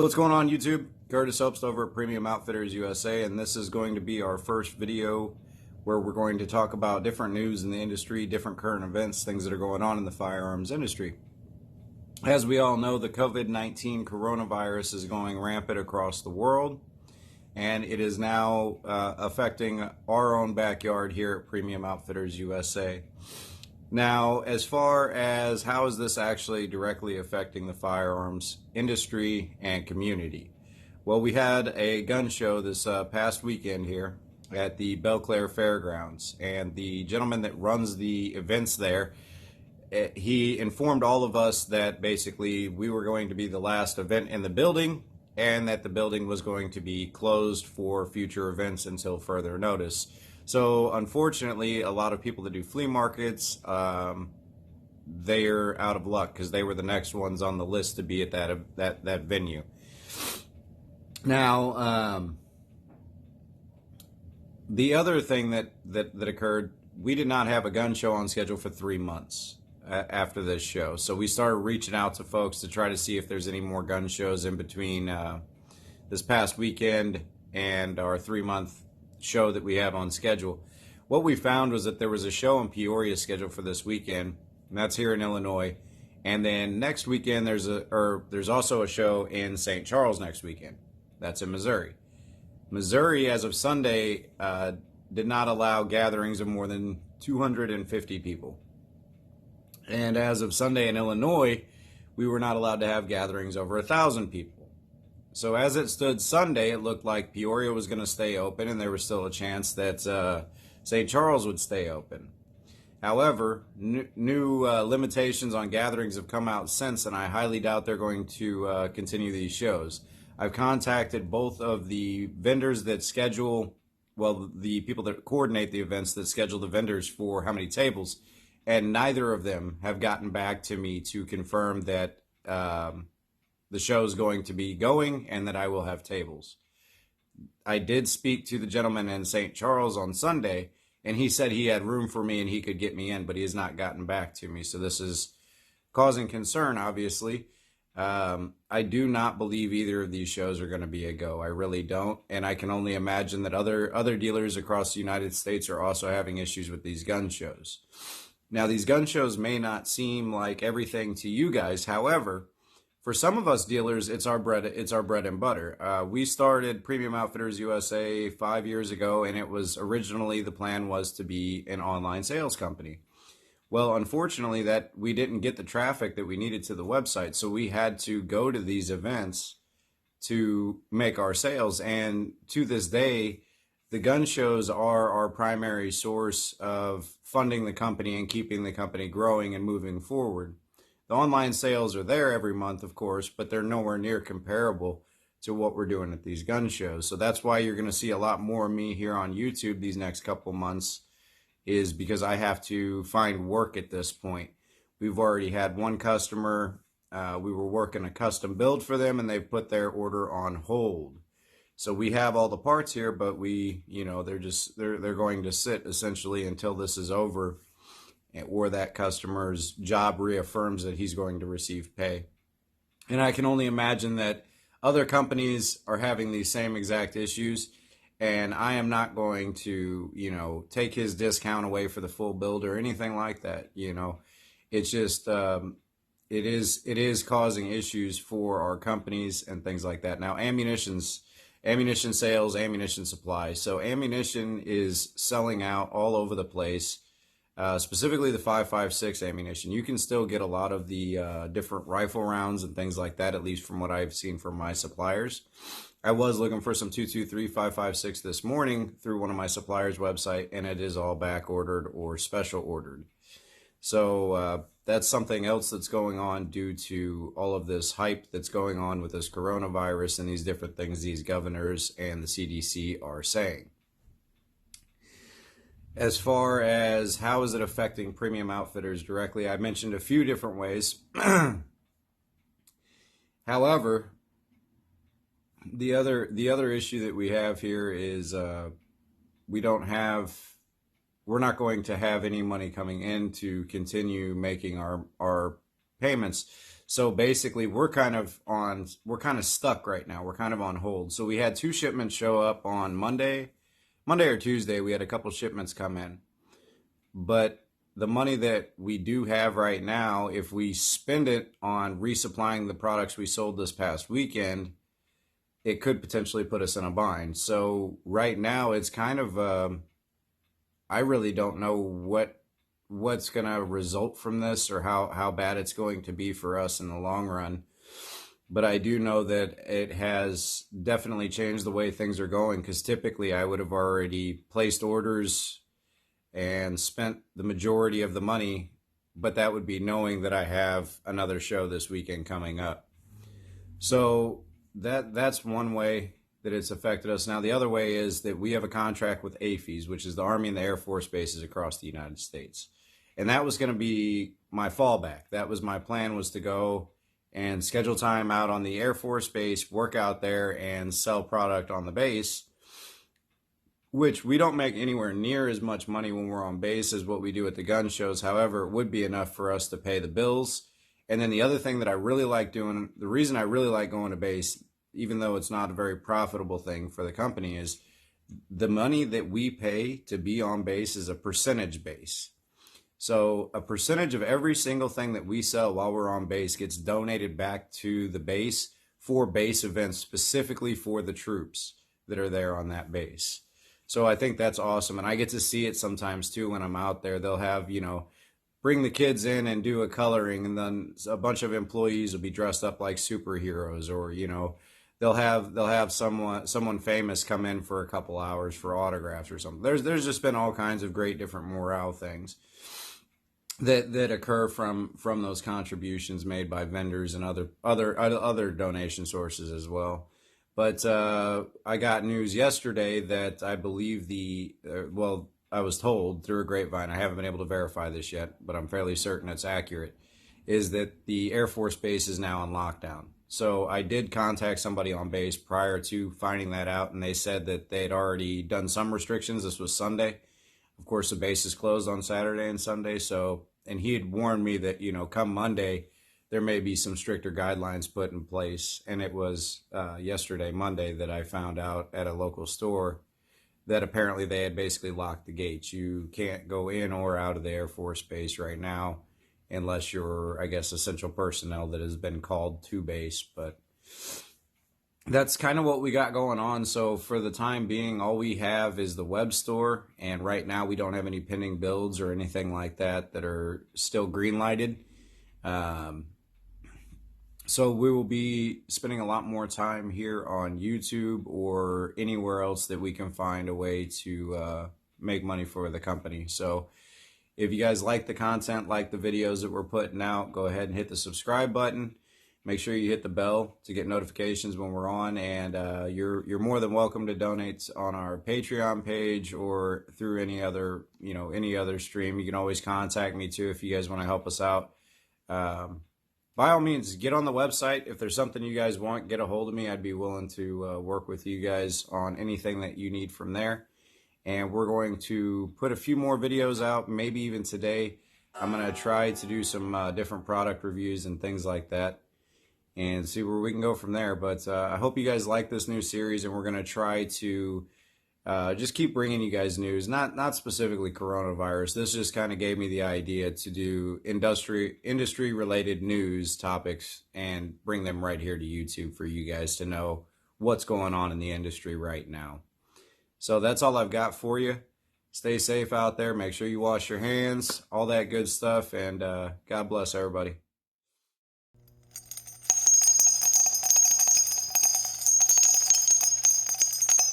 What's going on YouTube? Curtis Obst over at Premium Outfitters USA, and this is going to be our first video where we're going to talk about different news in the industry, different current events, things that are going on in the firearms industry. As we all know, the COVID-19 coronavirus is going rampant across the world, and it is now affecting our own backyard here at Premium Outfitters USA. Now, as far as how is this actually directly affecting the firearms industry and community? Well, we had a gun show this past weekend here at the Belclair Fairgrounds, and the gentleman that runs the events there, he informed all of us that basically we were going to be the last event in the building and that the building was going to be closed for future events until further notice. So unfortunately, a lot of people that do flea markets, they're out of luck because they were the next ones on the list to be at that venue. Now, the other thing that occurred, we did not have a gun show on schedule for 3 months after this show. So we started reaching out to folks to try to see if there's any more gun shows in between this past weekend and our 3-month show that we have on schedule. What we found was that there was a show in Peoria scheduled for this weekend, and that's here in Illinois. And then next weekend there's also a show in St. Charles next weekend. That's in Missouri. Missouri, as of Sunday, did not allow gatherings of more than 250 people. And as of Sunday in Illinois, we were not allowed to have gatherings over 1,000 people. So as it stood Sunday, it looked like Peoria was going to stay open, and there was still a chance that St. Charles would stay open. However, new limitations on gatherings have come out since, and I highly doubt they're going to continue these shows. I've contacted both of the vendors that schedule, well, the people that coordinate the events that schedule the vendors for how many tables, and neither of them have gotten back to me to confirm that the show is going to be going and that I will have tables. I did speak to the gentleman in St. Charles on Sunday, and he said he had room for me and he could get me in, but he has not gotten back to me. So this is causing concern, obviously. I do not believe either of these shows are going to be a go. I really don't. And I can only imagine that other dealers across the United States are also having issues with these gun shows. Now, these gun shows may not seem like everything to you guys. However, for some of us dealers, it's our bread and butter. We started Premium Outfitters USA 5 years ago, and it was originally the plan was to be an online sales company. Well, unfortunately, that we didn't get the traffic that we needed to the website, so we had to go to these events to make our sales. And to this day, the gun shows are our primary source of funding the company and keeping the company growing and moving forward. The online sales are there every month, of course, but they're nowhere near comparable to what we're doing at these gun shows. So that's why you're going to see a lot more of me here on YouTube these next couple months, is because I have to find work at this point. We've already had one customer, we were working a custom build for them, and they've put their order on hold. So we have all the parts here, but they're going to sit essentially until this is over, or that customer's job reaffirms that he's going to receive pay. And I can only imagine that other companies are having these same exact issues, and I am not going to, take his discount away for the full build or anything like that. It's just, it is causing issues for our companies and things like that. Now, ammunition sales, ammunition supply. So ammunition is selling out all over the place. Specifically the 5.56 ammunition. You can still get a lot of the different rifle rounds and things like that, at least from what I've seen from my suppliers. I was looking for some 223 5.56 this morning through one of my suppliers' website, and it is all back ordered or special ordered. So that's something else that's going on due to all of this hype that's going on with this coronavirus and these different things these governors and the CDC are saying. As far as how is it affecting Premium Outfitters directly, I mentioned a few different ways. However, the other issue that we have here is we're not going to have any money coming in to continue making our payments. So basically, we're kind of stuck right now. We're kind of on hold. So we had 2 shipments show up on Monday or Tuesday. We had a couple shipments come in, but the money that we do have right now, if we spend it on resupplying the products we sold this past weekend, it could potentially put us in a bind. So right now, it's kind of I really don't know what's going to result from this, or how bad it's going to be for us in the long run. But I do know that it has definitely changed the way things are going, because typically I would have already placed orders and spent the majority of the money, but that would be knowing that I have another show this weekend coming up. So that's one way that it's affected us. Now, the other way is that we have a contract with AFES, which is the Army and the Air Force bases across the United States. And that was going to be my fallback. That was my plan, was to go and schedule time out on the Air Force base, work out there, and sell product on the base, which we don't make anywhere near as much money when we're on base as what we do at the gun shows. However, it would be enough for us to pay the bills. And then the other thing that I really like doing, the reason I really like going to base, even though it's not a very profitable thing for the company, is the money that we pay to be on base is a percentage base. So a percentage of every single thing that we sell while we're on base gets donated back to the base for base events, specifically for the troops that are there on that base. So I think that's awesome. And I get to see it sometimes too when I'm out there. They'll have, bring the kids in and do a coloring, and then a bunch of employees will be dressed up like superheroes, or, they'll have someone famous come in for a couple hours for autographs or something. There's just been all kinds of great different morale things that occur from those contributions made by vendors and other donation sources as well. But I got news yesterday that I believe I was told through a grapevine, I haven't been able to verify this yet, but I'm fairly certain it's accurate, is that the Air Force base is now on lockdown. So I did contact somebody on base prior to finding that out, and they said that they'd already done some restrictions. This was Sunday. Of course, the base is closed on Saturday and Sunday. And he had warned me that, come Monday, there may be some stricter guidelines put in place. And it was yesterday, Monday, that I found out at a local store that apparently they had basically locked the gates. You can't go in or out of the Air Force base right now unless you're, I guess, essential personnel that has been called to base. But that's kind of what we got going on. So for the time being, all we have is the web store. And right now we don't have any pending builds or anything like that are still green lighted. So we will be spending a lot more time here on YouTube or anywhere else that we can find a way to make money for the company. So if you guys like the content, like the videos that we're putting out, go ahead and hit the subscribe button. Make sure you hit the bell to get notifications when we're on, and you're more than welcome to donate on our Patreon page or through any other stream. You can always contact me too if you guys want to help us out. By all means, get on the website. If there's something you guys want, get a hold of me. I'd be willing to work with you guys on anything that you need from there. And we're going to put a few more videos out, maybe even today. I'm going to try to do some different product reviews and things like that, and see where we can go from there. But I hope you guys like this new series, and we're going to try to just keep bringing you guys news, not specifically coronavirus. This just kind of gave me the idea to do industry related news topics and bring them right here to YouTube for you guys to know what's going on in the industry right now. So that's all I've got for you. Stay safe out there. Make sure you wash your hands, all that good stuff, and God bless everybody.